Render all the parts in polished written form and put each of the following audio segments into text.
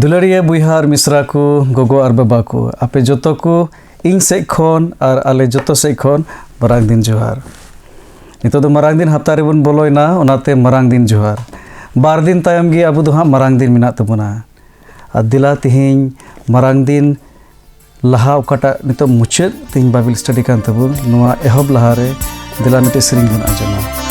दुलारिया बुहार मिश्रा को गोगो और बाबा को आपे जोतो को इन सेज खन और आले जोतो सेज खन मरांग दिन जोहार। नितो दो मरांग दिन हफ्ता रे बन बोलोयना ओनाते मरांग दिन जोहार। बार दिन तायम गे आबो दो हां मरांग दिन मिना तबुना। आ दिला तिहिं मरांग दिन लहा ओकाटा नितो मुचाद तिहिं बाइबल स्टडी कान तबुन नोआ एहब लहा रे दिला मिटे सेरिंग बन आंजमा।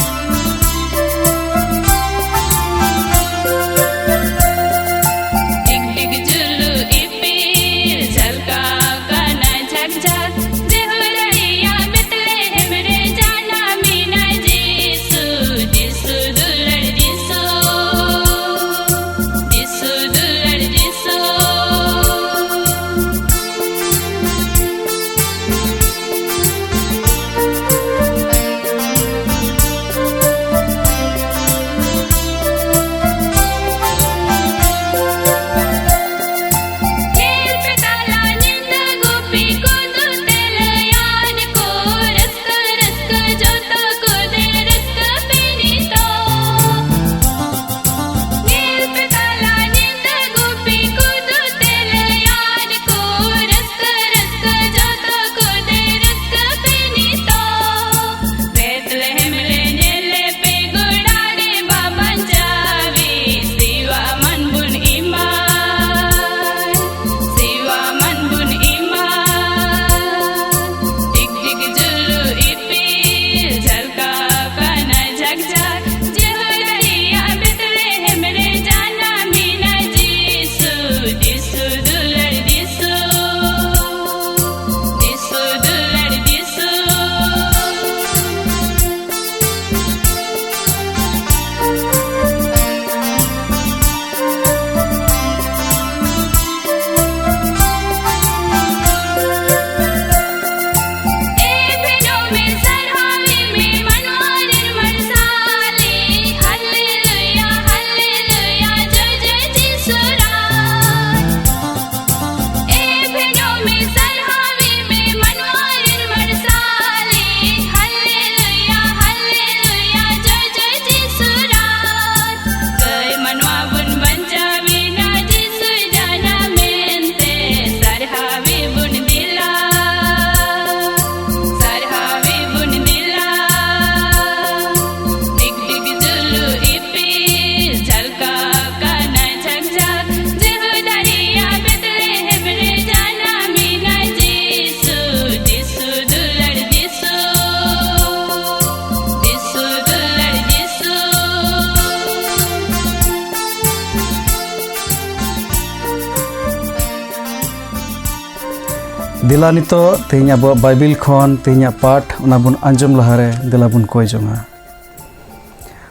दिला नितो तेहिं अब बाइबिल खन तेहिं पाठ उना बुन आंजम लहारे दिला बुन कोय जोंगा।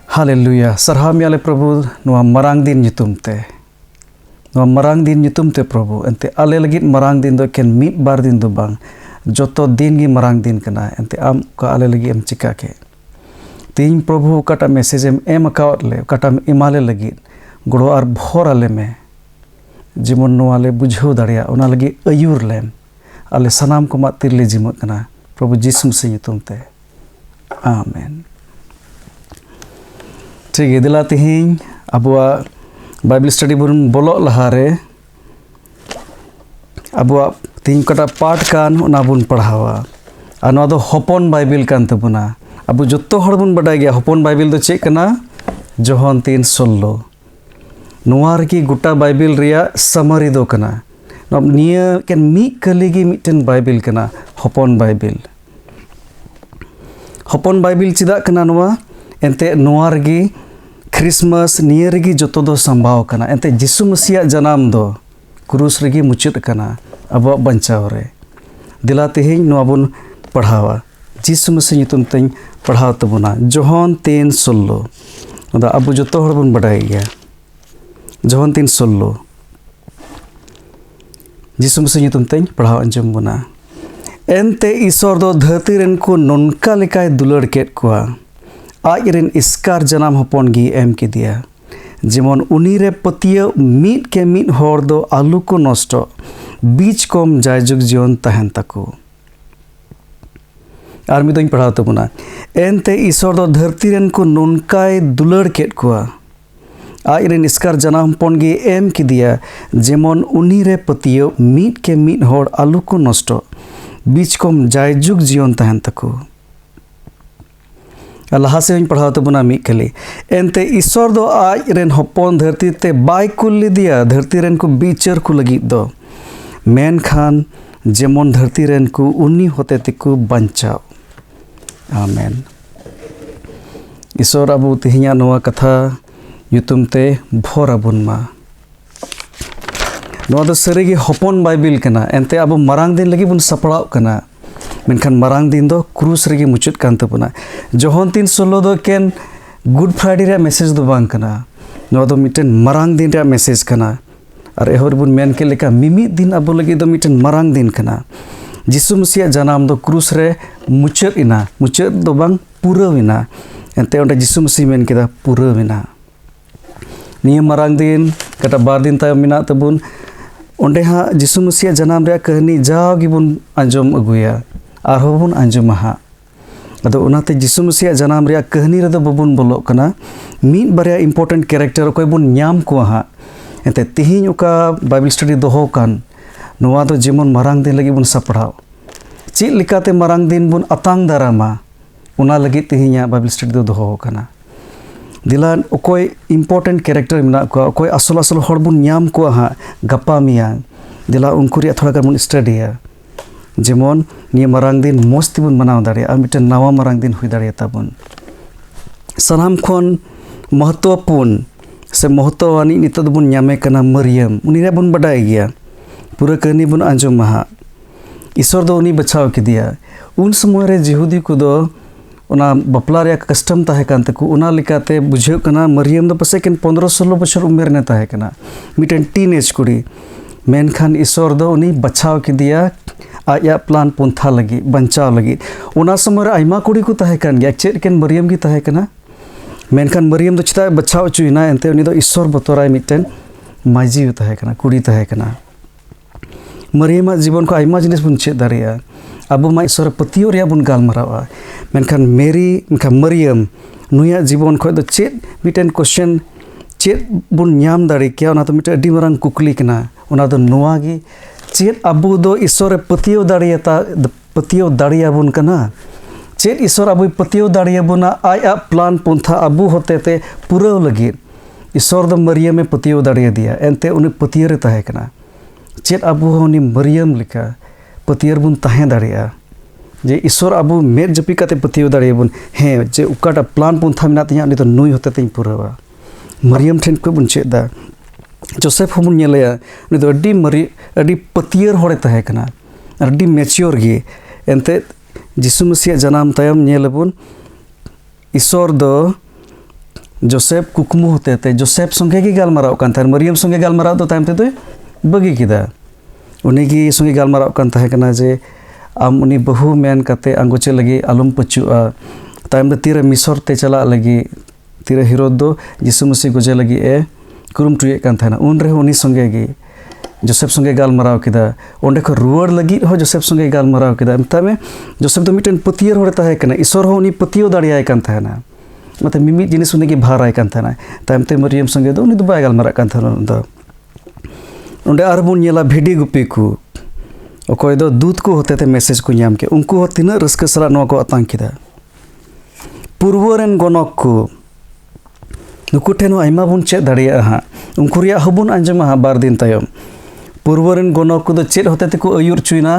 हालेलुया सरहाव मियाले प्रभु नोआ मरांग दिन nyutum ते नोआ मरांग दिन nyutum ते प्रभु एंते आले लगित मरांग दिन दो केन मिद बार दिन दो बांग जोतो दिन गी मरांग दिन कना एंते आम का आले लगी एम चिका के तेहिं प्रभु काटा मैसेज एम अकाउट ले काटा इमाले लगित गड़ो आर भोर आले में जिमन नोआले बुझाव दाड़िया उना लगी अयुर लेम आले सनाम को मा तिरले जिमत कना प्रभु जिसु मसीह nyutum ते आमेन। ठीक है दिला तिहिं अबुआ बाइबल स्टडी बुन बोलो लहारे अबुआ तिहिं कटा पाठ कान उना बुन पढ़ावा आ नोआ दो हपन बाइबल कान तबुना। अबु जत्तो हड़ बुन बडाय गया हपन बाइबल दो चेक कना जोहन 3:16 नोआ रगी गोटा बाइबिल रिया समरी दो कना निया केन मी कलिगी मिटन बाइबिल कना हपन बाइबिल चिदा कना नोआ एंते नोआ रगी क्रिसमस निया रगी जोतो दो संभाव कना एंते जिसु मसीह जनाम दो क्रूस रगी मुचुत कना अब बंचाव रे दिला तेहिं नोआ बुन पढ़ावा जिसु मसीह नितुम तें पढ़ाव तबुना जोहन 3:16 अदा अब जोतो हर बुन बडाय गया जोहन 3:16 जिसु मसीह नितुम तें पढ़ाव अंजम बुना एंते ईश्वर दो धरती रेन को नोनका लेकाय दुलड़ केट कोआ आज रेन इस्कार जनाम हपन गी एम के दिया जेमन उनी रे पतियो मीट के मीट होर दो आलू को नष्ट बीच कम जायजुग जीवन तहन तको आर मिदों पढ़ाव तबुना एंते ईश्वर दो धरती रेन को नोनकाय दुलड़ केट कोआ आज रेन इस्कार जनाम हपन गी एम के दिया जेमन उनी रे पतियो मीट के मीट होर आलू को नष्ट बीच कम जायजुग जीवन तहन तको लहा से पढ़ाव तबुना मी खाली एंते ईश्वर दो आज रेन हपन धरती ते बाय कुल दिया धरती रेन को बीचर को लगी दो मेन खान जेमन धरती रेन को उन्नी होते तिको बंचाव आमेन ईश्वर अबु तिहिया नोआ कथा युतुम ते भोर अबुन मा नोआ दो सरीगी हपन बाइबिल कना एंते अब मरांग दिन लगी बुन सपड़ाव कना मेनखान मरांग दिन दो क्रूस रेगी मुचुत कान तबुना जोहन 3:16 दो केन गुड फ्राइडे रे मेसेज दो बांग कना नोआ दो मिटन मरांग दिन रे मेसेज कना और एहर बुन मेन के लेका मिमी दिन अब लगी दो मिटन मरांग दिन कना जिसु मसीह जनाम दो क्रूस रे मुचुत दो बांग पुरविना एंते ओंडे जिसु मसीह मेन केदा पुरविना निया मरांग दिन कटा बार दिन तायम मिना तबुन ओंडे हा जिसु मसीह जनाम रे कहानी जागी बुन अंजम अगुया आरहों बुन अंजम हा अदो उनाते जिसु मसीह जनाम रे कहानी रे दो बबुन बोलो कना मीन बारे इंपोर्टेंट कैरेक्टर कोई बुन न्याम को हा एते तिहिन ओका बाइबल स्टडी दोहो कान नोआ दो जेमन मरांग दिन लगी बुन सपड़ाव चेद लिकाते मरांग दिन बुन अतांग दारामा उना लगी तिहिया बाइबल स्टडी दो दोहो काना दिलान ओकोय इंपोर्टेंट कैरेक्टर मिना को ओकोय असल हर बुन न्याम को हा गप्पा मिया दिला उनको रिया थोड़ा कर बुन स्टडीया जेमन निया मरांग दिन मस्त बुन मनाव दाड़े आ मिटन नवा मरांग दिन हुई दाड़े ताबुन सनाम खन महत्वपूर्ण से महत्वानी नित बुन न्यामे कना मरियम उनी रे बुन बडाय गया पूरा कहानी बुन आंजम महा ईश्वर दो उनी बचाव के दिया उन समय रे जिहुदी को दो उना बपला रे कस्टम ताहे कान तको उना लिकाते बुझे कना मरियम दो पसे केन 15-16 बछर उमेर ने ताहे कना मिटन टीनेज कुड़ी मेनखान ईश्वर दो उनी बचाव के दिया आया प्लान पंथा लगी बंचाव लगी उना समय रे आइमा कुड़ी को ताहे कान गया चेद केन मरियम की ताहे कना मेनखान मरियम दो चिता बचाव चुइना एंते उनी दो ईश्वर बतोराय मिटन माजी ताहे कना कुड़ी ताहे कना मरियम जीवन को आइमा जिनिस बुन चेद दारिया अब मा ईश्वर पतियो रे बुन गालमारावा मेनखान मेरी मेनखान मरियम नुया जीवन खो दो चेद मिटन क्वेश्चन चेद बुन न्याम दाड़े क्या उना तो मिटन अडी मरांग कुकली कना उना दो नोआ गी चेद अबु दो ईश्वर पतियो दाड़िया बुन कना चेद ईश्वर अबु पतियो दाड़िया बुना आया प्लान पंथा अबु होते ते पुराव लगी ईश्वर दो मरियम में पतियो दाड़िया दिया एंते उनी पतियो रे ताहे कना चेद अबु होनी मरियम लिखा पतियर बुन ताहे दाड़िया जे ईश्वर अबु मेद जपी काते पतियो दाड़िया बुन हे जे उकाटा प्लान पंथा मिना तिया उनी तो नुई होते तें पुरावा मरियम ठेन को बुन चेदा जोसेफ बुन नेलया उनी तो अडी पतियर होड़े ताहे कना अडी मैच्योर गे एंते जिसु मसीह जनाम तायम नेलबुन ईश्वर दो जोसेफ कुकमु होते ते जोसेफ संगे गे गालमाराव कान थार मरियम संगे गालमाराव दो तायम ते दो बगी किदा उनी गी संगे गालमाराव कान ताहे कना जे आम उनी बहु मेन काते आंगोचे लगी आलम पचुआ तायम दे तीरे मिसर ते चला लगी तीरे हिरोद दो जिसु मसीह गोजे लगी ए कुरुम टुये कान थाना उन रे उनी संगे गी जोसेफ संगे गालमाराव किदा ओंडे को रुवाड़ लगी हो जोसेफ संगे गालमाराव किदा तमे जोसेफ दो मिटन पतियर होड़े ताहे कना ईश्वर हो उनी पतियो दाड़ियाय कान थाना मते मिमी जिनिस उनी गी भाराय कान थाना तायम ते मरियम संगे दो उनी दो बाय गालमारा कान थाना दो ओंडे आरबुन नेला भेडी गुपी को अकोय दो दूत को होते थे मैसेज को नाम के उनको हो तीना रस्क सला नो को अतांग किदा पूर्वरेन गनक को नुकु ठेन आयमा बन चेक दाड़िया हाँ उनको रिया हबुन आंजमा हाँ बार दिन तायम पूर्वरेन गणक को चेक होते ते को आयुर चुना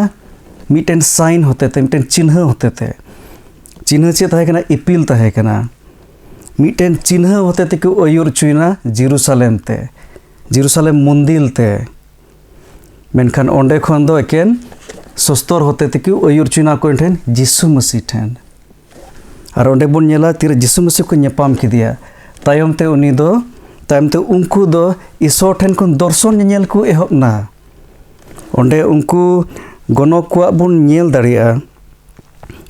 मिटेन साइन होते ते मिटेन चिन्ह होते ते चिन्ह चेक ताहे कना इपिल ताहे कना मिटेन चिन्ह होते ते को आयुर चुना जेरूसलेम मंदिर ते मेनखान ओंडे खन दो एकेन सस्तर होते ते को आयुर चुना को ठेन जिसु मसीह ठेन और ओंडे बन नेला तीर जिसु मसीह को नेपाम किदिया तायम ते उनी दो तायम ते उनको दो ईश्वर ठेन को दर्शन नेल को एहबना ओंडे उनको गणक को बन नेल दाड़िया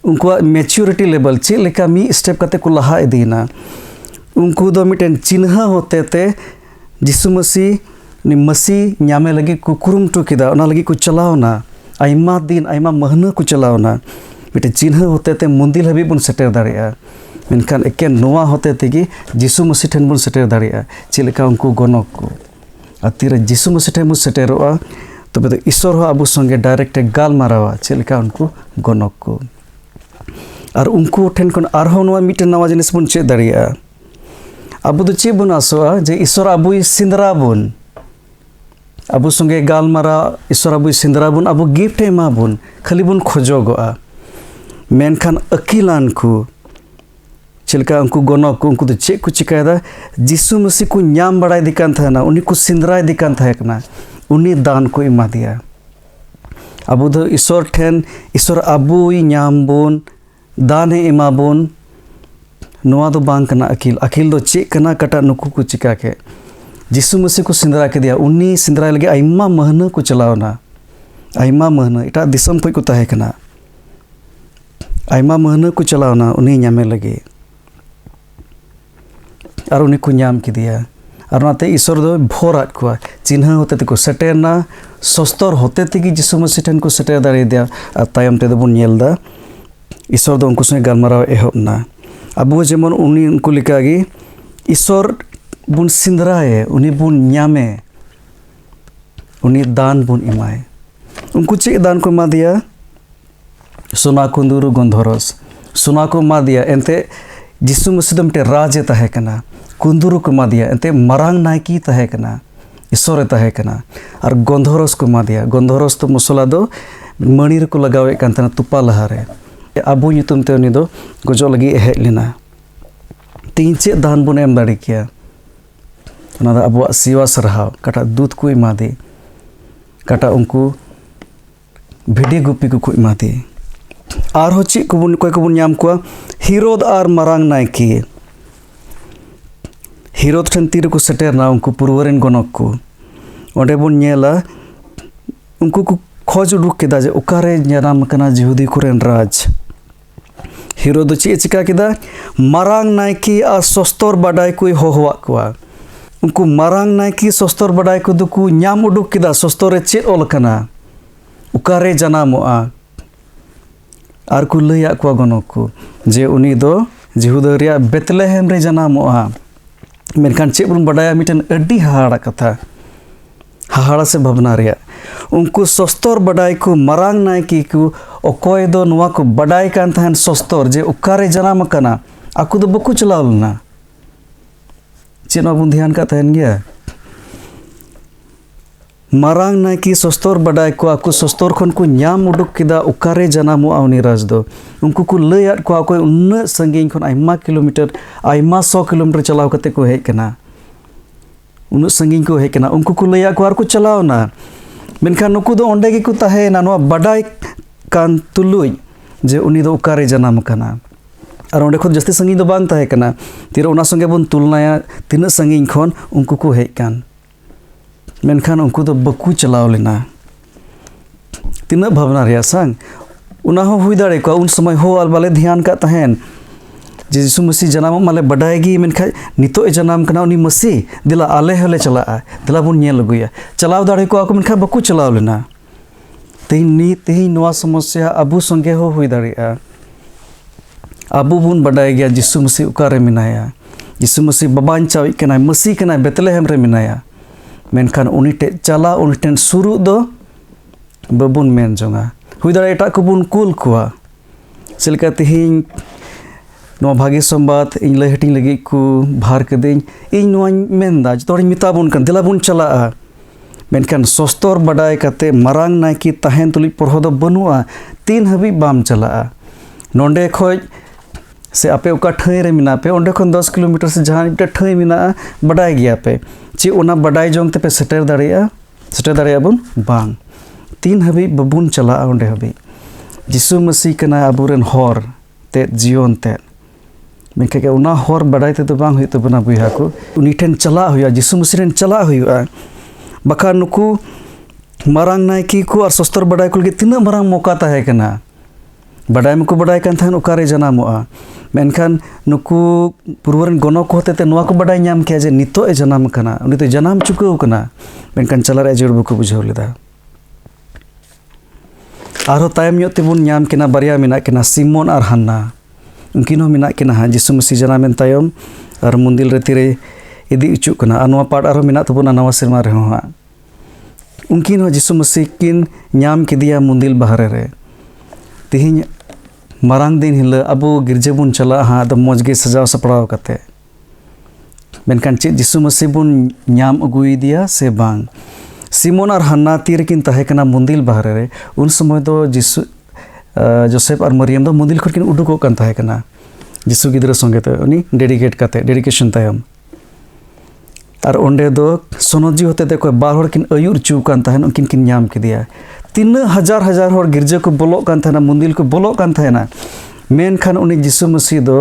उनको मैच्योरिटी लेवल चे लेका मी स्टेप काते को लहा इदीना उनको दो मिटेन चिन्ह होते ते जिसु मसीह न्यामे लगी को कुरुमटो किदा ओना लगी को चलावना आयमा दिन आयमा महीना को चलावना मिटे चिन्ह होते ते मंदिर हबी बन सेटर दाड़िया मेनखान एकेन नोआ होते तेगी जिसु मसीह ठेन बन सेटर दाड़िया चेलेका उनको गणक को आतीरे जिसु मसीह ठेन बन सेटेरोआ तबे तो ईश्वर हो आबो संगे डायरेक्ट गाल मारावा चेलेका उनको गणक को और उनको ठेन कोन आरहो नोआ मिटे नवा जिनिस बन चेक दाड़िया आबो दो चे बन आसोआ जे ईश्वर आबोई सिंदरा बन आबो संगे गाल मारा ईश्वर आबोई सिंदरा बन आबो गिफ्ट एमा बन खाली बन खोजोगोआ मेनखान अकिलान को चलका उनको गणक को उनको तो चेक को चिकायदा जिसु मसीह को न्याम बड़ाई दिकान था ना उन्हीं को सिंदराय दिकान था ना उन्हीं दान को इमा दिया अबो दो ईश्वर ठेन ईश्वर आबोई न्याम बोन दान है इमा बोन नोआ दो बांग कना अकिल दो चेक कना कटा नुकु को चिका के जिसु मसीह को सिंदरा के दिया उन्हीं सिंदराय लगे आइमा महीना को चलावना आइमा महीना इटा दिसम कोई को ताहे कना आइमा महीना को चलावना उन्हीं न्यामे लगे और उन्हीं को न्याम की दिया और नाते ईश्वर दो भोर को चिन्ह होते ते को सेटेरना सस्तर होते ते कि जिसु मसीह ठेन को सेटेर दाड़े दिया और तायम ते दो बन नेलदा ईश्वर दो उनको संगे गालमाराव एहबना अबो जेमन उन्हीं उनको लिखागी ईश्वर बुन सिंदराए उन्हीं बुन न्यामे उन्हीं दान बुन इमाए उनको चेक दान को मा दिया सोना कुंदुरु गंधरस सोना को मा दिया एंते जिसु मसीह दो मिटे राजे ताहे कना कुंदुरु को मा दिया एंते मरांग नायकी ताहे कना ईश्वर ताहे कना और गंधरस को मा दिया गंधरस तो मसला दो मणिर को लगावे कान तना तुपा लहारे आबो ᱧᱩᱛᱩᱢ ते उनी दो गजो लगी हेज लेना तीन चे दान बन एम दाड़ी किया ओना दा आबो सिवा सरहाव काटा दूध को इमा दे काटा उनको भिडी गुपी को इमा दे आर हो चे को बन कोई को बन ᱧᱟᱢ कोआ हिरोद आर मरांग नायकी हिरोद ठन तीर को सेटेरना उनको पूर्वरेन गणक को ओंडे बन नेला उनको को खोज उडुक केदा जे उकारे जनाम कना जिहुदी कुरेन राज हिरो दो चे चिका केदा मरांग नायकी आ सस्तर बाडाय कोई होहवा कोआ उनको मरांग नायकी सस्तर बाडाय को दो को ᱧाम उडुक केदा सस्तर चे ओल कना उकारे जनामोआ आर को लैया को गणक को जे उनी दो जिहुदा रिया बेतलेहेम रे जनामोआ मेनखान चे बन बाडाया मिटन अड्डी हाहाड़ा कथा हाहाड़ा से भावना रिया उनको सस्तर बडाई को मरांग नायकी को अकोय दो नुआ को बडाई कान थान सस्तर जे उकारे जनाम कना आकु दो बकु चलाव लना चेना बुन ध्यान का तहन गया मरांग नायकी सस्तर बडाई को आकु सस्तर खन को ᱧाम उडुक किदा उकारे जनामो आउनी राज दो उनको को लैयात को आकोय उन्ना संगीन खन आइमा किलोमीटर आइमा 100 किलोमीटर चलाव कते को हेज कना उन्ना संगीन को हेज कना उनको को लैया को आर को चलावना मेनखान नुकु दो ओंडे को ताहेना नोआ बडाई कान तुलुई जे उनी दो उकारे जनाम कना और ओंडे खुद जस्ती संगीन दो बांग ताहे कना तीर ओना संगे बन तुलनाया तीना संगीन खन उनको को हेज कान मेनखान उनको दो बकु चलाव लेना तीना भावना रिया संग उना हो हुई दाड़े को उन समय हो आल बाले ध्यान का तहन जे जिसु मसीह जनाम माले बडायगी मेनखा नितो जनाम कना उनी मसीह दिला आले हले चला दिला बुन नेल लगुया चलाव दाड़े को आको मेनखा बकु चलाव लेना तेही नोआ समस्या अबु संगे हो हुई दाड़िया अबु बुन बडाय गया जिसु मसीह उकारे मिनाया जिसु मसीह बाबान चावी कना मसीह कना बेतलेहेम रे मिनाया मेनखान उनी टे चला उनी टेन सुरु दो बबुन मेन जोंगा हुई दाड़े एटा को बुन कुल कुआ चलका तेहिं ᱱᱚᱣᱟ ᱵᱷᱟᱜᱮ ᱥᱚᱢᱵᱟᱫ ᱤᱧ ᱞᱟᱹᱭ ᱦᱟᱹᱴᱤᱧ ᱞᱟᱹᱜᱤᱫ ᱠᱚ ᱵᱷᱟᱨ ᱠᱟᱹᱫᱟᱹᱧ ᱤᱧ ᱱᱚᱣᱟᱧ ᱢᱮᱱᱫᱟ ᱡᱚᱛᱚ ᱦᱚᱲᱤᱧ ᱢᱮᱛᱟᱵᱚᱱ ᱠᱟᱱ ᱫᱮᱞᱟ ᱵᱚᱱ ᱪᱟᱞᱟᱜᱼᱟ ᱢᱮᱱᱠᱷᱟन ᱥᱚᱥᱛᱚᱨ ᱵᱟᱰᱟᱭ ᱠᱟᱛᱮ ᱢᱟᱨᱟᱝ ᱱᱟᱭᱠᱮ ᱛᱟᱦᱮᱱ ᱛᱩᱞᱩᱡ ᱯᱚᱨᱦᱚ ᱫᱚ ᱵᱟᱹᱱᱩᱜᱼᱟ ᱛᱤᱱ ᱦᱟᱹᱵᱤᱡ ᱵᱟᱢ ᱪᱟᱞᱟᱜᱼᱟ ᱱᱚᱰᱮ ᱠᱷᱚᱡ से आपे ओका ठाई रे मिना पे ओंडे खन 10 किलोमीटर से जहां इटा ठाई मिना बडाय गया पे चे ओना बडाय जोंग ते पे सेटर दाड़िया बन बांग तीन हबी बबुन चला ओंडे हबी जिसु मसीह कना अबुरेन हर ते जीवन ते मेके के ओना हर बडाय ते तो बांग हुई तो बना बुया को उनी ठेन चला हुआ जिसु मसीह रेन चला हुआ बका नुकु मारांग नायकी को और सस्तर बडाय को लगे तीना मारांग मौका ताहे कना बडाय में को बडाय कान थान ओकारे जनामोआ मेनखान नुकु पूर्वरन गनक को होते नोआ को बडाय नाम के जे नितो ए जनाम कना उनी तो जनाम चुकाव कना मेनखान चलारे जोड़ बको बुझाव लेदा आरो तायम ᱧᱚᱜ तेबुन नाम केना बारिया मिना केना सिमोन और हन्ना उनकिन हो मिना केना हा जिसु मसीह जनामेन तायम और मंदिर रे तिरे इदी उचु कना आ नोआ पाट आरो मिना तबुना नवा सेरमा रे हो हा उनकिन हो जिसु मसीह किन नाम केदिया मंदिर बाहरे रे तिहिं मारांग दिन हिला अब गिरजे बुन चला हाँ तो मजगे सजाव सपड़ाव कते मेनखान चे जिसु मसीह बुन नाम अगुई दिया से बांग सिमोन और हन्ना तीर किन तहे कना मंदिर बाहरे रे उन समय तो जिसु जोसेफ और मरियम दो मंदिर खन किन उडुको कन तहे कना जिसु गिद्रा संगे तो उनी डेडिकेशन तायम और ओंडे दो सोनोजी होते ते कोई बार हर किन अयुर चू कान तहन उनकिन किन नाम के दिया 3000 हर गिरजे को बोलो कान थाना मंदिर को बोलो कान थाना मेनखान उनी जिसु मसीह दो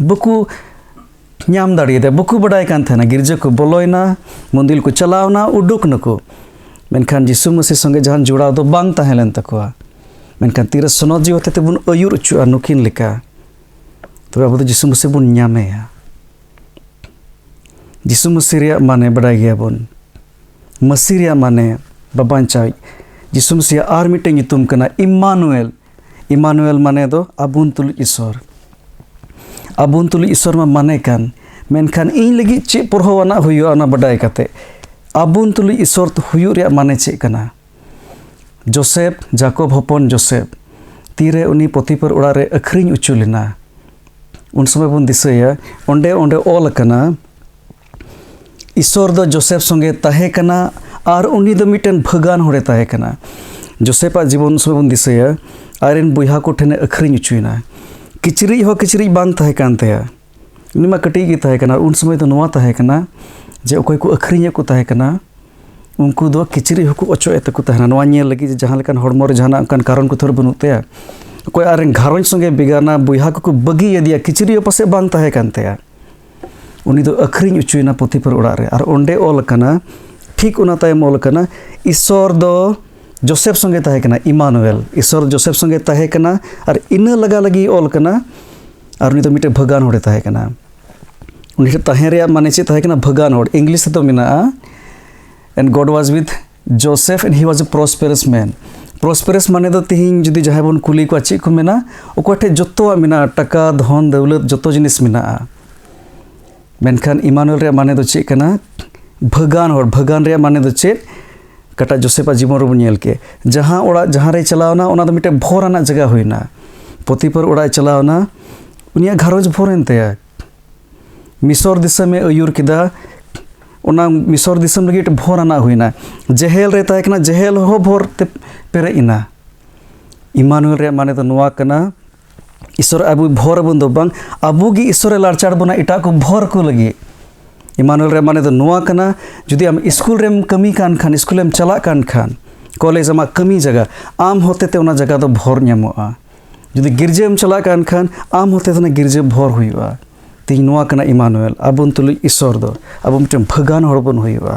बकु नाम दाड़िये दे बकु बडाय कान थाना गिरजे को बोलोयना मंदिर को चलावना उडुक नको मेनखान जिसु मसीह संगे जहां जुड़ाव दो बांग ताहेलन तकवा मेनखान तीर सोनोजी होते ते बुन अयुर चू नुकिन लेका तो अब जिसु मसीह बुन नामेया जिसु मसीह रे माने बडाय गया बुन मसीह रे माने बाबांचाई जिसु मसीह आर मिटे नितुम कना इमानुएल माने दो आबुन तुलु ईश्वर मा माने कान मेनखान इन लगी चे परहोवाना हुयो ना बडाय काते आबुन तुलु ईश्वर तो हुयो रे माने चे कना जोसेफ जाकोब हपन जोसेफ तीरे उनी पोथीपर उड़ा रे अखरिñ उचु लेना उन समय बुन दिसया ओंडे ऑल कना ईश्वर दो जोसेफ संगे ताहे कना और उनी दो मिटन भगान होड़े ताहे कना जोसेफा जीवन समय बुन दिसया आरेन बुहा को ठेने अखरिñ उचुइना किचरी बांग ताहे कान तया उनी मा कटी गी ताहे कना उन समय तो नोआ ताहे कना जे ओकोय को अखरिñ को ताहे कना उनको दो किचरी हको अचो एते को ताहे नोआ नेल लगी जहां लेकान हड़मो रे जहां कान कारण को थोर बनु तया ओकोय आरेन घारों संगे बिगाना बुहा को बगी यदिया किचरी पसे बांग ताहे कान तया उनी दो अखरिñ उचुइना पोथी पर उड़ा रे और ओंडे ऑल कना ठीक उना तायम ऑल कना ईश्वर दो जोसेफ संगे ताहे कना इमानुएल ईश्वर जोसेफ संगे ताहे कना और इना लगा लगी ऑल कना और उनी तो मिटे भगान होड़े ताहे कना उनी ताहे रे माने चे ताहे कना भगान होड़ इंग्लिश तो मिना and God was with Joseph and he was a prosperous माने दो तिहिं जुदी जहां बन कुली को चे को मेना ओकोठे जत्तो मिना टका धन दौलत जत्तो जिनिस मिना मेनखान इमानुएल रे माने दो चे कना भगान रे माने दो चे कटा जोसेफा जीवन रो नेल के जहां ओड़ा जहां रे चलावना ओना दो मिटे भोराना जगह होइना पोथी पर ओड़ा चलावना उनिया घरज भोरेन तया मिसर दिसम में अयुर किदा ओना मिसर दिसम लगी भोराना होइना जेहेल रे ताय कना जेहेल हो भोर ते पेरे इना इमानुएल रे माने दो नोआ कना ईश्वर अबु भोर बन दो बांग अबु गी ईश्वर लारचाड़ बना इटा को भोर को लगी इमानुएल रे माने दो नोआ कना जुदी आम स्कूल रेम कमी कान खान स्कूल एम चला कान खान कॉलेज आमा कमी जगह आम होते ते ओना जगह दो भोर न्यामोआ जुदी गिरजे एम चला कान खान आम होते ते ना गिरजे भोर हुइबा ती नोआ कना इमानुएल अबुन तुलु ईश्वर दो अबु मिटम भगान हड़बन हुइबा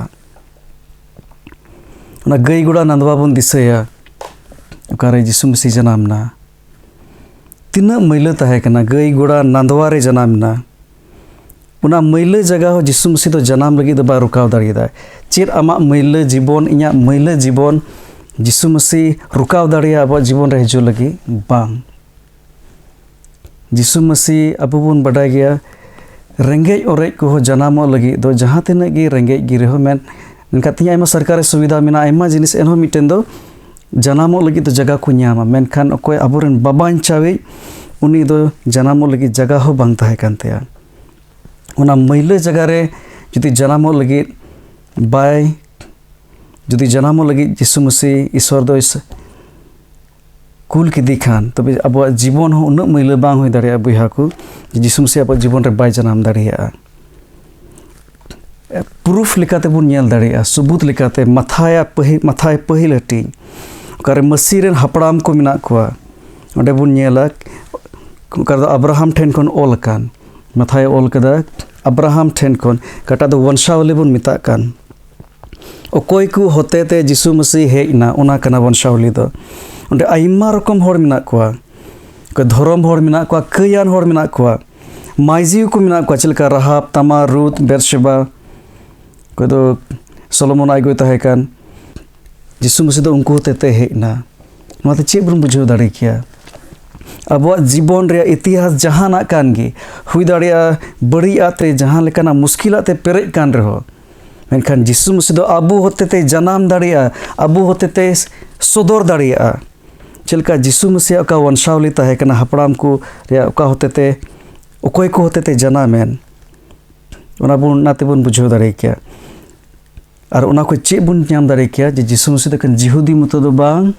ओना गई गुड़ा नंदवा बन दिसया ओकारे जिसु मसीह जनामना तीना मैला ताहे कना गई गुड़ा नंदवा रे जनामना उना मैला जगह हो जिसु मसीह तो जनाम लगी दबा रुकाव दाड़ियदा चेर आमा मैला जीवन इया मैला जीवन जिसु मसीह रुकाव दाड़िया अब जीवन रे हिजु लगी बांग जिसु मसीह अब बन बडाय गया रेंगेज ओरेज को जनामो लगी दो जहां तिना गी रेंगेज गी रहो मेन नका तिया आयमा सरकारी सुविधा मेना आयमा जिनिस एनहो मिटेन दो जनामो लगी तो जगह को न्यामा मेनखान ओकोय अबोरेन बाबान चावे उनी दो जनामों लगी जगह हो बांग ताहे कान तेया उना मैला जगह रे जुदी जनामों लगी बाय जुदी जनामों लगी यीशु मसीह ईश्वर दो इस कुल की दिखान तबे अब जीवन हो उन्नत मैला बांग हुई दाड़िया बुहा को यीशु मसीह अब जीवन रे बाय जनाम दाड़िया प्रूफ लिकाते बुन नेल दाड़िया सबूत लिकाते माथाय पहिल हटिंग ओकारे मसीह रेन हपड़ाम को मिना कोआ ओंडे बुन नेला ओकार अब्राहम ठेन खन ओल कान माथाय ओल कदा अब्राहम ठेन खन काटा दो वंशावली बुन मिता कान ओकोय को होते ते यीशु मसीह हेना ओना कना वंशावली दो ओंडे आइमा रकम होड़ मिना कोआ को धर्म होड़ मिना कोआ कयान होड़ मिना कोआ माइजी को मिना कोआ चिलका राहाब तमा रूत बेरशेबा को दो सोलोमन आइगो ताहे कान यीशु मसीह दो उनको होते ते हेना नोते चे बुन बुझाव दाड़े किया अब जीवन रे इतिहास जहाना कान गे हुई दाड़िया बड़ी आते जहां लेकाना मुश्किलाते पेरेज कान रहो मेनखान यीशु मसीह दो अबू होते ते जनाम दाड़िया अबू होते ते सदर दाड़िया चलका यीशु मसीह का वंशावली ताहे कना हपड़ाम को रे ओका होते ते ओकोय को होते ते जनामेन ओना बुन नाते बुन बुझाव दाड़े किया और ओना को चे बुन नाम दाड़े किया जे यीशु मसीह दो जिहुदी मतो दो बांग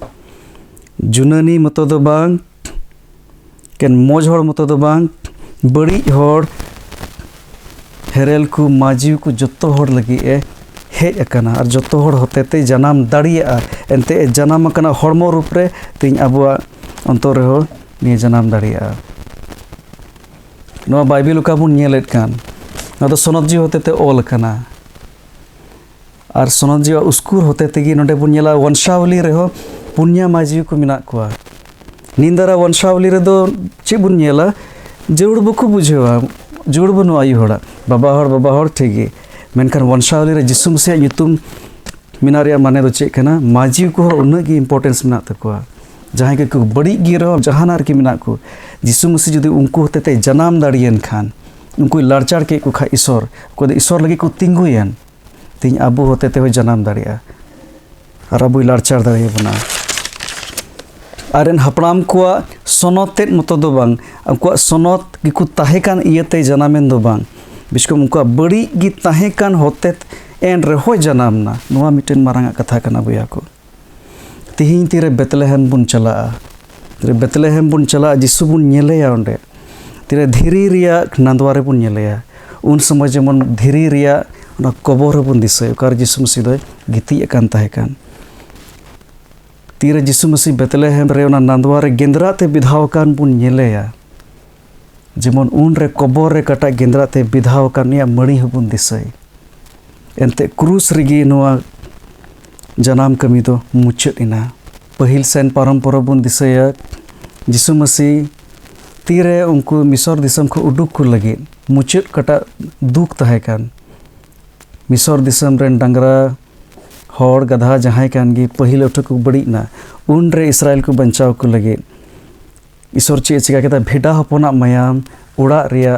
जुनानी मतो दो बांग केन मोज होड़ मतो दो बांग बड़ी होड़ हेरेल को माजी को जत्तो होड़ लगी ए हेज अकना और जत्तो होड़ होते ते जनाम दाड़िया एनते जनाम अकना हड़मो रूप रे तिन अबुआ अंतर रे हो नि जनाम दाड़िया नो बाइबल का बुन नेलेत कान ना दो सनदजी होते ते ओल कना और सनदजी उस्कुर होते ते गी नोडे बुन नेला वंशावली रे हो पुन्या माजी को मिना कोआ निंदारा वंशावली रे दो चे बुन नेला जरूर बको बुझेवा जरूर बनु आयु होड़ा बाबा होड़ ठीक गे मेनखान वंशावली रे यीशु मसीह युतुम मिना रे माने दो चे कना माजी को उन्ना गी इंपोर्टेंस मिना तकोआ जहां के बड़ी गे रो जहानार के मिना को यीशु मसीह जदि उनको होते ते जनाम दाड़ियन खान उनको लारचार के को खा ईश्वर को ईश्वर लगी को तिंगुयन तिन अबू होते ते हो जनाम दाड़िया और अबू लारचार दाड़िया बना आरेन हपड़ाम को सनत तेद मतो दो बांग उनको सनत गिकु ताहेकान इयते जनामेन दो बांग बिस्को उनको बड़ी गी ताहेकान होते एन रेहो जनामना नोआ मिटेन मारांगा कथा कना बुया को तिहिं तिरे बेतलेहम बुन चला तिरे बेतलेहम बुन चला यीशु बुन नेलेया ओंडे तिरे धीरी रिया नांदवारे बुन नेलेया उन समय जेमन धीरी रिया ना कबर बुन दिसय ओकार यीशु मसीह दो गिति अकान ताहेकान तीरे यीशु मसीह बेतलेहम रे ओना नांदवारे गेंद्राते विधावकान बुन नेलेया जेमन उन रे कबर रे कटा गेंद्राते विधावकान निया मणि हबुन दिसय एनते क्रूस रिगी नोआ जनाम कमी दो मुचाद इना पहिल सेन परंपरा बुन दिसया यीशु मसीह तीरे उनको मिसर दिसम को उडुक को लगे मुचाद कटा दुख ताहेकान मिसर दिसम रेन डांगरा होड़ गधा जहां कान गे पहिल उठ को बड़ी ना उन रे इस्राएल को बंचाव को लगे ईश्वर चे चिका केता भेड़ा हपना मायाम उड़ा रिया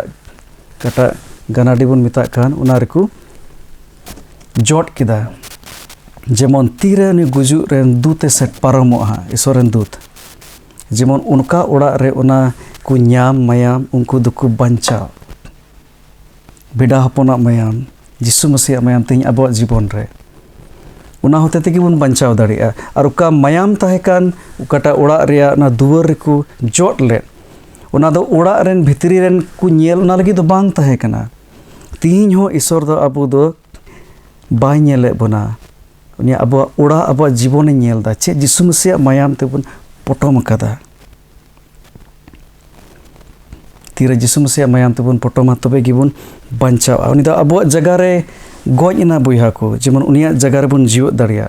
कटा गनाडी बुन मिता कान उना रे को जोट किदा जेमन तीरे नि गुजु रेन दूते सेट पारमो हा ईश्वर रेन दूत जेमन उनका उड़ा रे उना को न्याम मायाम उनको दुको बंचाव भेड़ा हपना मायाम यीशु मसीह मायाम तिन अब जीवन रे उना होते ते बन बंचाव दाड़िया और उका मायाम ताहेकान उकाटा उड़ा रिया ना दुआर रे को जोट ले उना दो उड़ा रेन भितरी रेन को नेल उना लगी दो बांग ताहेकाना तीन हो ईश्वर दो अबो दो बाय नेले बना उनिया अब उड़ा अब जीवन नेल दा चे यीशु मसीह मायाम ते बन पटम कदा तीरे यीशु मसीह मायाम ते बन पटमा तबे गिबन बंचाव उनी दा अब जगह रे गोजना बुहा को जेमन उनिया जगह रे बन जीव दाड़िया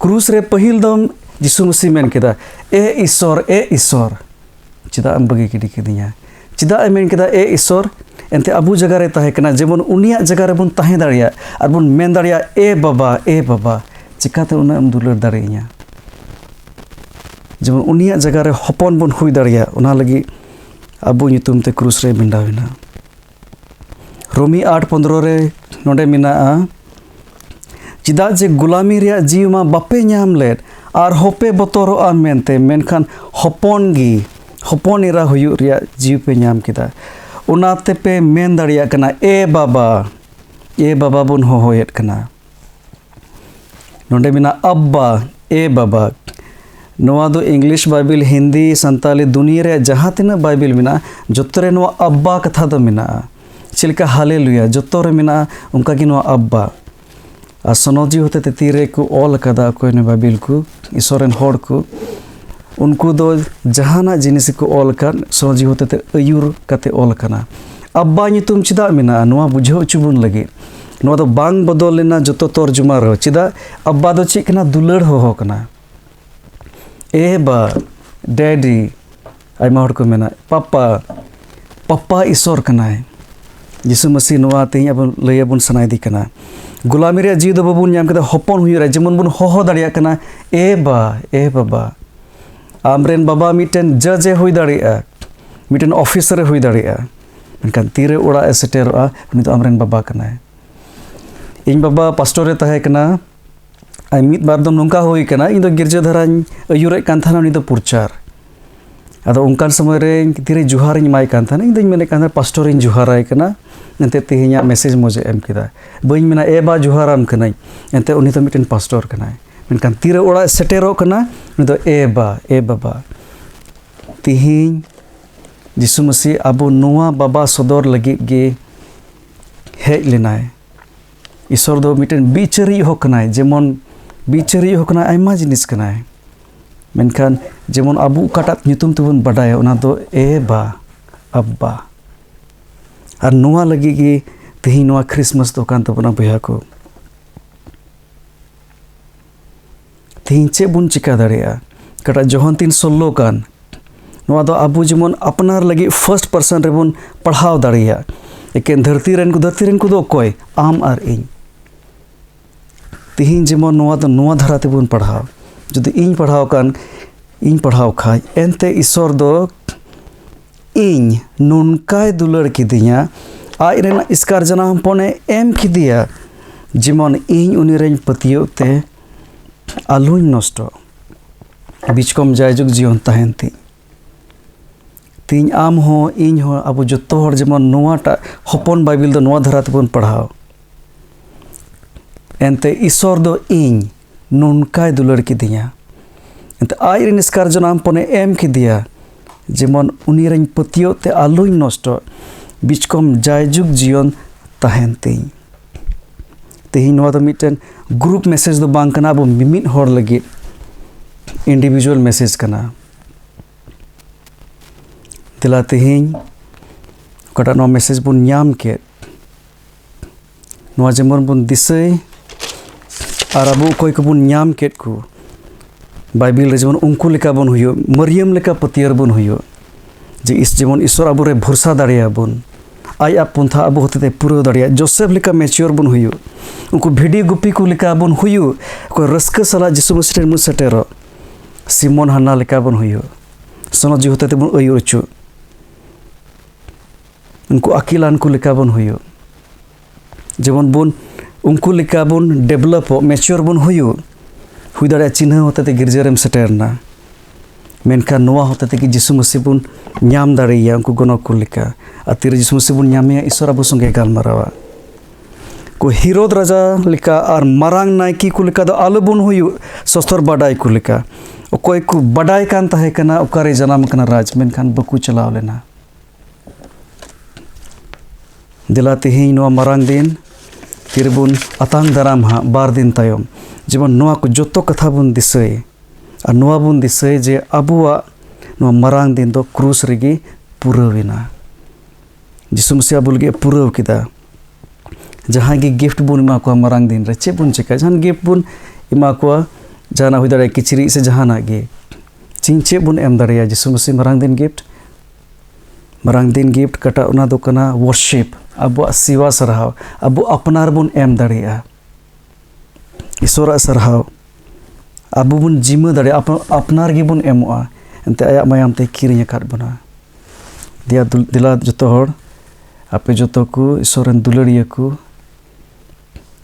क्रूस रे पहिल दम यीशु मसीह मेन केदा ए ईश्वर चिदा अम बगी किडी किदिया चिदा मेन केदा ए ईश्वर एनते अबू जगह रे ताहे कना जेमन उनिया जगह रे बन ताहे दाड़िया और बन मेन दाड़िया ए बाबा चिकाते उना अम दुलर दाड़िया जेमन उनिया जगह रे हपन बन हुई दाड़िया उना लगी अबू nyutum ते क्रूस रे बिंडाविना रोमी 8:15 रे नोडे मिना चिदा जे गुलामी रिया जीव मा बापे नाम लेद और होपे बतोरो मेनते मेनखान hopon ira huyuk riyak jiwi pe nyam kida. Onate pe men dareyak kana e baba bun hohoyet kana. Nonde mina abba e baba. Noa do English Bible, Hindi, Santali दुनिया रे जहाँ तिना बाइबल मिना जोतरे नोआ अब्बा कथा दो मिना Chilka hallelujah जोतरे मिना उनका की नोआ अब्बा आ सनोजी होते ते तीरे को ऑल कदा कोई ने बाइबल को ईश्वरन होड़ को उनको दो जहाना जिनिस को ऑल कर सनोजी होते ते अयुर कते ऑल कना अब्बा तुम चिदा मिना नोआ बुझो चुबुन लगे नोआ दो बांग बदल लेना जोतो तर्जुमा रो चिदा अब्बा दो चिक कना दुलड़ हो कना ए बा डैडी आयमा हर को मेना पापा ईश्वर कनाय यीशु मसीह नोआ तेही अब लयबुन सनायदी कना गुलामी रे जीव दो बाबुन नाम कदा हपन हुयरा जेमन बुन होहो दाड़िया कना ए बाबा आमरेन बाबा मिटेन जज हुई दाड़िया मिटेन ऑफिसर हुई दाड़िया मेनखान तीरे ओड़ा ए सेटेरोआ उनी दो आमरेन बाबा कनाय इन बाबा पास्टर रे तहे कना आई मित बार दम नोंका होई कना इन दो गिरजा धरान अयुरे कान थाना उनी दो पुरचार आदो उनकान समय रे तीरे जुहार इन माय कान थाना इन दो मेने कान पास्टर इन जुहाराय कना एंते तेहिया मैसेज मोजे एम किदा बइन मेना ए बा जुहाराम कनाय एंते उनी तो मिटेन पास्टर कनाय मेनखान तीरे ओड़ा सेटेरो कना उनी दो ए बाबा तिहिं यीशु मसीह अबो नोआ बाबा सदर लगी गे हेज लेनाय ईश्वर दो मिटेन बिचारी हो कनाय जेमन बिचारी हो कना आयमा जिनिस कनाय मेनखान जेमन अबु काटात ᱧᱩᱛᱩᱢ तबन बडाय ओना दो ए बा अब्बा आर नोआ लगी गे तेही नोआ क्रिसमस दो कान तबना बया को तेही चे बुन चिका दाड़िया कटा जोहन 316 कान नोआ दो अबु जेमन अपनार लगी फर्स्ट पर्सन रेबुन पढ़ाव दाड़िया एकेन धरती रेन को दो कोय आम आर इन तिहिं जेमन नोआ दो नोआ धारा तेबुन पढ़ाव जुदी इन पढ़ाव कान इन पढ़ाव खाय एनते ईश्वर दो इन नुनकाय दुलड़ किदिया आज रेना इसकार जना हम पने एम किदिया जेमन इन उनी रेन पतियो ते आलुन नष्ट बिचकम जायजुग जीवन ताहेंती तीन आम हो इन हो अब जोतो हर जेमन नोआटा हपन बाइबल दो नोआ धारा तेबुन पढ़ाव एनते ईश्वर दो इन नुनकाय दुलड़ किदिया एनते आज रेन इसकार जना हम पने एम किदिया जेमन उनी रेन पतियो ते आलुन नष्ट बिचकम जायजुग जीवन ताहेंती तेही नोआ दो मिटेन ग्रुप मैसेज दो बांग कना अब मिमिट हर लगी इंडिविजुअल मैसेज कना दिला तेहिं कटा नोआ मैसेज बुन ᱧᱟᱢ के नोआ जेमन बुन दिसै आर अबु कोई को बुन ᱧᱟᱢ केत को बाइबल रे जेमन उनको लेका बुन हुयो मरियम लेका पतियर बुन हुयो जे इस जेमन ईश्वर अबु रे भरोसा दाड़िया बुन आई आप पुंथा अबु होते पूरा दाड़िया जोसेफ लेका मैच्योर बुन हुयो उनको भिडी गुपी को लेका बुन हुयो कोई रस्क सला यीशु मसीह मु सेटेरो सिमोन हन्ना लेका बुन हुयो सनो जी होते बुन अयुरचु उनको अकिलान को लेका बन हुयो जेमन बुन उनको लेका बुन डेवलप मैच्योर बन हुयो हुई दाड़े चिन्ह होते ते गिरजारेम सेटेरना मेनखान नोआ होते ते कि यीशु मसीह बुन ᱧᱟᱢ दाड़ेया उनको गनक को लेका आतिर यीशु मसीह बुन ᱧᱟᱢᱮया ईश्वर अबु संगे गालमारावा को हिरोद राजा लेका आर मारांग नायकी को लेका दो आलो बुन हुयो सस्तर बाडाय को लेका ओकोय को बाडाय कान ताहे कना ओकारे जनाम कना राज मेनखान बकु चलाव लेना दिला तेही नोआ मारांग दिन तिरबुन अतांग दाराम हा बार दिन तायम जेमन नोआ को जोतो कथा बुन दिसै आ नोआ बुन दिसै जे अबुआ नोआ मारांग दिन दो क्रूस रेगी पुरविना यीशु मसीह अबु लगे पुरव किदा जहां गे गिफ्ट बुन मा को मारांग दिन रे चे बुन चिका जहां गिफ्ट बुन इमा को जाना हुई दाड़े किचरी से जहाना गे चिंचे बुन एम दाड़ेया यीशु मसीह मारांग दिन गिफ्ट कटा उना दो कना वर्शिप अबु सिवा सरहाव अबु अपनार बुन एम दाड़ेया ईश्वर सरहाव अबु बुन जिमा दाड़े अपनार गे बुन एमोआ एनते आया मायाम ते किरिया काट बना दिला जतो हर आपे जतो को ईश्वरन दुलड़िया को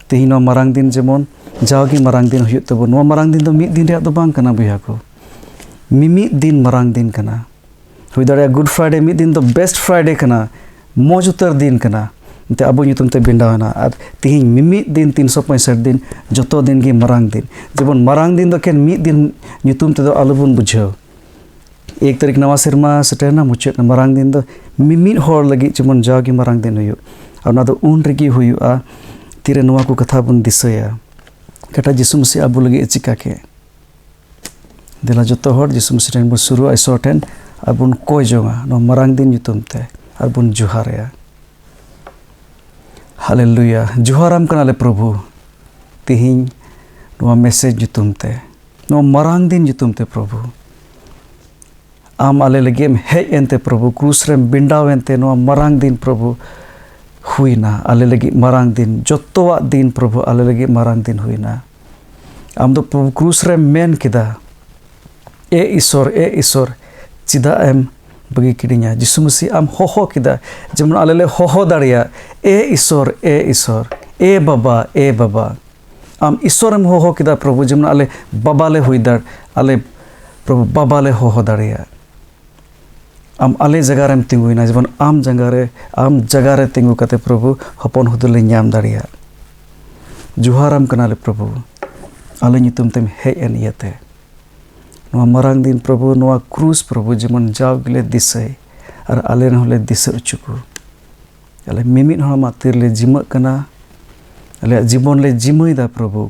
तेही नो मारांग दिन जेमन जावगी मारांग दिन हुयो तबो नो मारांग दिन दो मिद दिन रे दो बांग कना बुया को मिमिद दिन मारांग दिन कना हुई दाड़े गुड फ्राइडे मिद दिन दो बेस्ट फ्राइडे कना मौज उतर दिन कना ते अबो nyutum te bindawana ar tihin mimit din 365 din joto din gi marang din jebon marang din do ken mid din nyutum te do alubun bujhau 1 tarik nawa serma seterna muchet marang din do mimit hor lagi jemon jagi marang din huyu ana do un regi huyu a tire noa ko katha bun disaya kata jisu masi abu lagi echika ke dela joto hor jisu masi ren bu suru ai sorten abun koi jonga no marang din nyutum te arbun juharya hallelujah जुहाराम कनाले प्रभु तिहिं Noah message जुतुमते no Marang दिन जुतुमते प्रभु आम आले लगे हे एंते प्रभु क्रूस रे बिंडाव एंते नोआ मरांग दिन प्रभु हुईना आले लगे मरांग दिन जोत्तोवा दिन प्रभु आले लगे मरांग दिन हुईना आम दो प्रभु क्रूस रे मेन किदा ए ईश्वर चिदा एम बगी किडिnya जिसु मसीह आम होहो किदा जेमन आलेले होहो दाड़िया ए ईश्वर ए बाबा आम ईश्वर एम होहो किदा प्रभु जेमन आले बाबाले हुई दाड़ आले प्रभु बाबाले होहो दाड़िया आम आले जगह रेम तिंगुइना जेमन आम जगह रे तिंगु कते प्रभु हपन हुदुले ᱧᱟᱢ दाड़िया जुहाराम कनाले प्रभु आले nyutum tem हे एन इयते नोआ मरांग दिन प्रभु नोआ क्रूस प्रभु जेमन जावगले दिसय और आले नहले दिस उचुकु आले मिमित हर मातिर ले जिमक कना आले जीवन ले जिमय दा प्रभु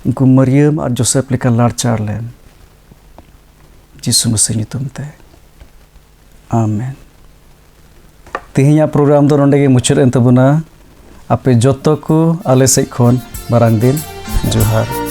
उनको मरियम और जोसेफ लेका लाड़चार लेन जिसु मसीह nyutum ते आमेन तिहिया प्रोग्राम दो नोंडे गे मुचाद एन तबुना आपे जत्तो को आले सेज खन मरांग दिन जोहार